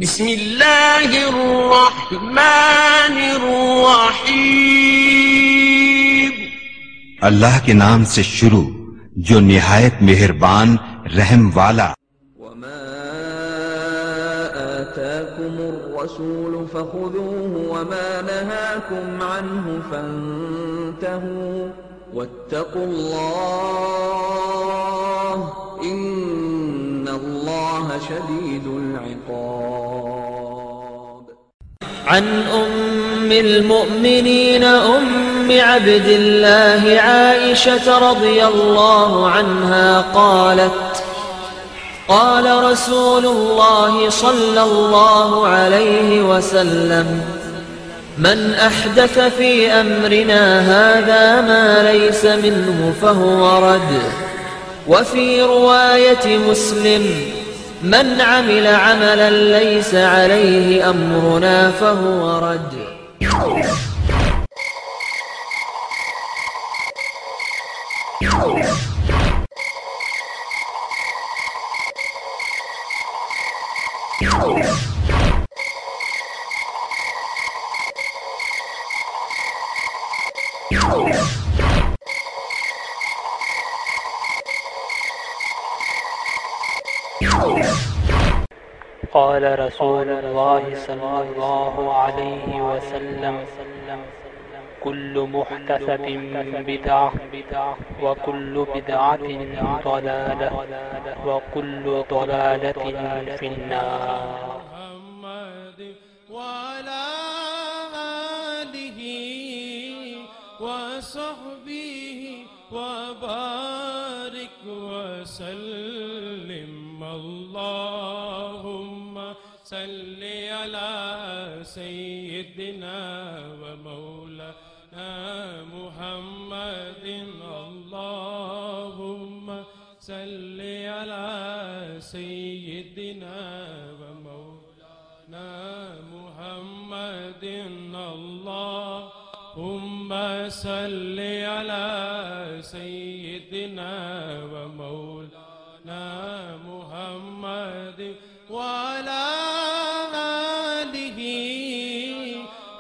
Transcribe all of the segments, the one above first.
बिस्मिल्लाहिर्रहमानिर्रहीम। अल्लाह के नाम से शुरू जो निहायत मेहरबान रहम वाला। वमा आताकुमुर रसूल फखुदूहु वमा नहाकुम अन्हु फंतहू वत्तकुल्लाह इन्नल्लाह शदीदुल इक़ाब। अन उम्मिल मुमिनीन उम्मि अब्दिल्लाह आइशा रज़ियल्लाहु अन्हा क़ालत क़ाल रसूलुल्लाह सल्लल्लाहु अलैहि वसल्लम मन अहदथ फी अम्रिना हाज़ा मा लैस मिन्हु फहुवा रद्द व फी रिवायत मुस्लिम मन अमिल अमलन लैस अलैहि अम्रुना फहुवा रद्द। क़ाल रसूलुल्लाह सल्लल्लाहु अलैहि वसल्लम कुल्लु मुहदसतिन बिदअह व कुल्लु बिदअतिन दलालह व कुल्लु दलालतिन फिन्नार। व अला आलिहि व सहबिहि व बारिक व सल्लिम। अल्लाहुम्मा सल्लि अला सय्यिदिना व मौलाना मुहम्मदिन। अल्लाहुम्मा सल्लि अला सय्यिदिना व मौलाना मुहम्मदिन। अल्लाहुम्मा सल्लि अला सय्यिदिना व मौलाना मुहम्मद व अला आलिहि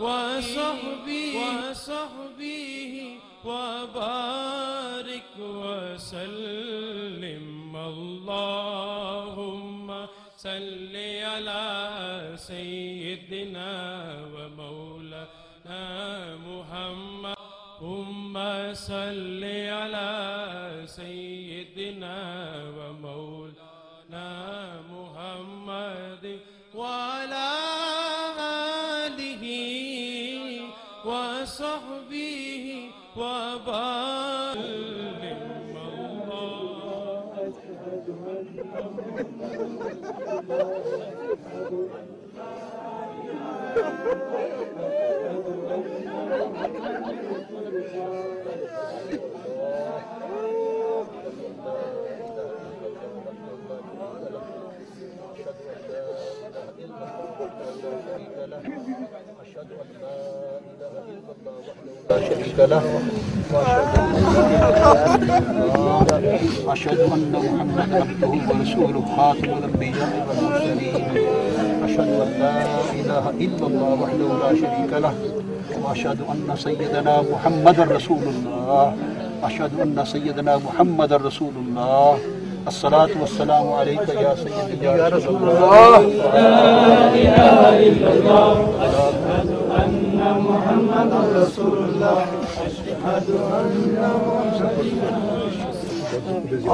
व सहबिहि व बारिक व सल्लिम। अल्लाहुम्मा सल्लि अला सय्यिदिना व मौलाना मुहम्मद। अल्लाहुम्मा सल्लि अला सय्यिदिना व मौलाना मुहम्मद व अला आलिहि व सहबिहि व बारिक। अशहदु अन्ना मुहम्मदन अब्दुहु व रसूलुहु खातिमुल अंबिया'i वल मुरसलीन। अशहदु अन ला इलाहा इल्लल्लाह वहदहु ला शरीका लह व अशहदु अन्ना सय्यदना मुहम्मदर रसूलुल्लाह। अशहदु अन्ना सय्यदना मुहम्मदर रसूलुल्लाह। अस्सलातु वस्सलामु अलैका या सय्यदी या रसूलल्लाह। ला इलाहा इल्लल्लाह अशहदु अन्ना मुहम्मदर रसूलुल्लाह। अशहदु अन्ना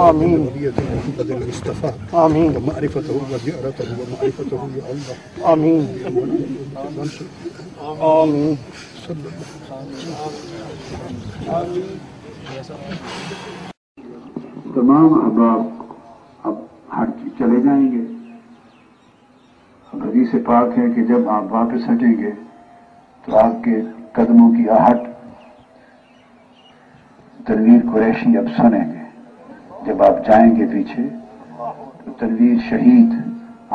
आमीन आमीन मारिफतहु व ज़ियारतहु व मारिफतहु या अल्लाह आमीन आमीन। तमाम अहबाब अब हट चले जाएंगे। अब हदीस पाक है कि जब आप वापस हटेंगे तो आपके कदमों की आहट तनवीर कुरैशी अब सुनेंगे। जब आप जाएंगे पीछे तो तनवीर शहीद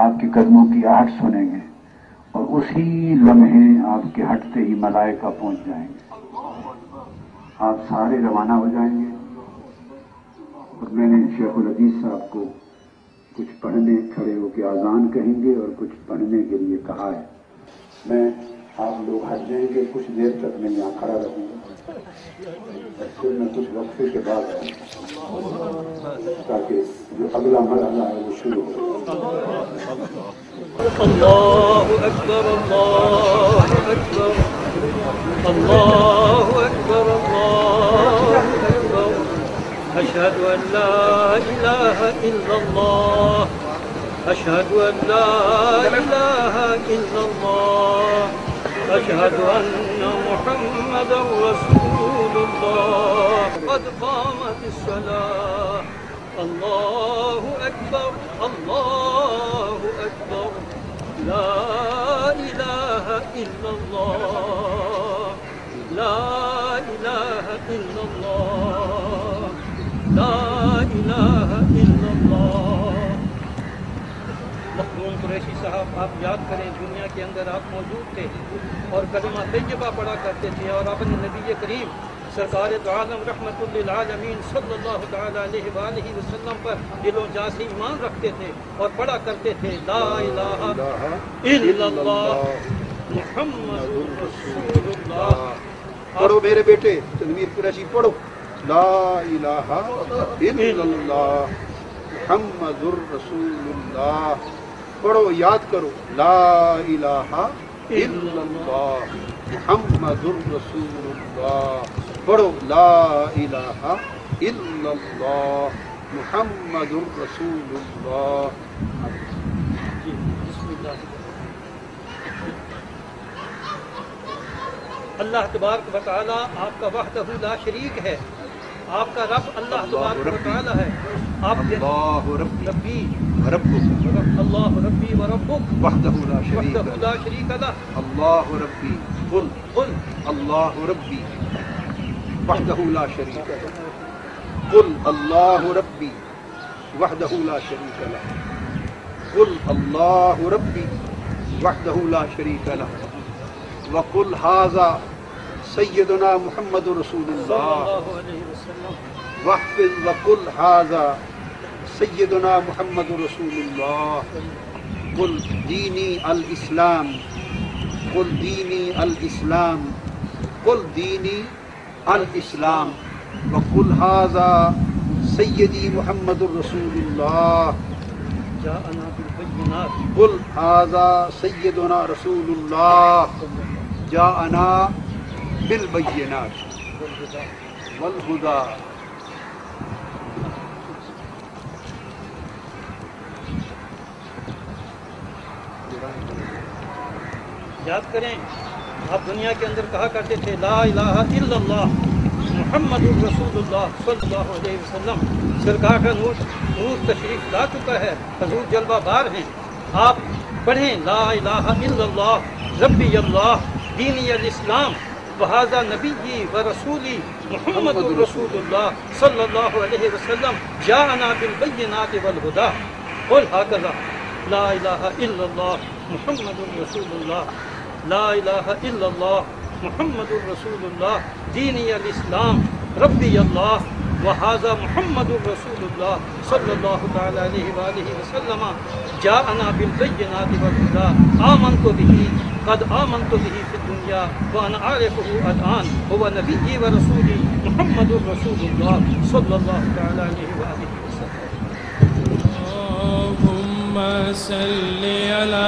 आपके कदमों की आहट सुनेंगे और उसी लम्हे आपके हटते ही मलाइका पहुंच जाएंगे। आप सारे रवाना हो जाएंगे। और मैंने शेखुल अजीज साहब को कुछ पढ़ने खड़े होकर आजान कहेंगे और कुछ पढ़ने के लिए कहा है। मैं आप लोग हट जाएंगे, कुछ देर तक मैं यहाँ खड़ा रहूँगा, फिर मैं कुछ वक्फे के बाद ताकि जो अगला मरहला है वो शुरू हो। अल्लाहु अकबर, अल्लाहु अकबर, अल्लाहु अकबर, अल्लाहु अकबर। अशहदु अन ला इलाहा इल्लल्लाह, अशहदु अन ला इलाहा इल्लल्लाह, अशहदु अन्ना मुहम्मदर रसूलुल्लाह। क़द क़ामतिस सलाह, अल्लाहु अकबर, अल्लाहु अकबर, ला इलाहा इल्लल्लाह, ला इलाहा इल्लल्लाह, ला इलाहा इल्लल्लाह। मखदूम कुरैशी साहब, आप याद करें दुनिया के अंदर आप मौजूद थे और कलमा तैयबा पढ़ा करते थे और अपने नबी करीम सरकार दो आलम रहमतुल लिल आलमीन सल्लल्लाहु तआला अलैहि वालिहि वसल्लम पर दिलो जान से ईमान रखते थे और पढ़ा करते थे ला इलाहा इल्लल्लाह मुहम्मदुर रसूलुल्लाह। पढ़ो मेरे बेटे तनवीर कुरैशी, पढ़ो ला इलाहा इल्लल्लाह मुहम्मदुर रसूलुल्लाह। पढ़ो, याद करो ला इलाहा इल्लल्लाह मुहम्मदुर रसूलुल्लाह। पढ़ो ला इलाहा इल्लल्लाह मुहम्मदुर रसूलुल्लाह। अल्लाह तबारक व तआला आपका वहदहु ला शरीक है, आपका रब अल्लाह तबारक व तआला है। आप अल्लाहु रब्बी व रब्बुक, अल्लाहु रब्बी व रब्बुक वहदहु ला शरीक लह। अल्लाहु रब्बी, कुल अल्लाहु रब्बी वहदहु ला शरीक लह, कुल अल्लाहु रब्बी वहदहु ला शरीक लह, कुल अल्लाहु रब्बी वहदहु ला शरीक लह, वकुल हाज़ा सय्यदुना मुहम्मदुर रसूलुल्लाह, वहफ़िज़ वकुल हाज़ा सय्यदुना मुहम्मदुर रसूलुल्लाह। कुल दीनी अल इस्लाम, कुल दीनी अल इस्लाम, कुल दीनी अल इस्लाम, वकुल हाज़ा सय्यदी मुहम्मदुर रसूलुल्लाह। कुल हाज़ा सय्यदुना रसूलुल्लाह जाअना बिल बय्यिनात वल हुदा। याद करें, आप दुनिया के अंदर कहा करते थे ला इलाहा इल्लल्लाह मुहम्मदुर रसूलुल्लाह सल्लल्लाहु अलैहि वसल्लम। सरकार का नूर तशरीफ ला चुका है, हुजूर जलवा बार हैं। आप पढ़ें ला इलाहा इल्लल्लाह रब्बी अल्लाह दीनी अल इस्लाम वहाज़ा नबी व रसूली मुहम्मदुर रसूलुल्लाह सल्लल्लाहु अलैहि वसल्लम जाअना बिल बय्यिनात वल हुदा। कुल हाकज़ा ला इलाहा इल्लल्लाह मुहम्मदुर रसूलुल्लाह, ला इलाहा इल्लल्लाह मुहम्मदुर रसूलुल्लाह दीनी अल इस्लाम रब्बी अल्लाह वहाज़ा मुहम्मदुर रसूलुल्लाह सल्लल्लाहु तआला अलैहि वालिहि वसल्लम जाअना बिल बय्यिनात वल हुदा। आमनतु बिही क़द आमनतु बिही फ़िद दुनिया व अना आरिफ़ुहु अल-आन हुवा नबिय्यी व रसूली मुहम्मदुर रसूलुल्लाह सल्लल्लाहु तआला अलैहि वालिहि वसल्लम। अल्लाहुम्मा सल्लि अला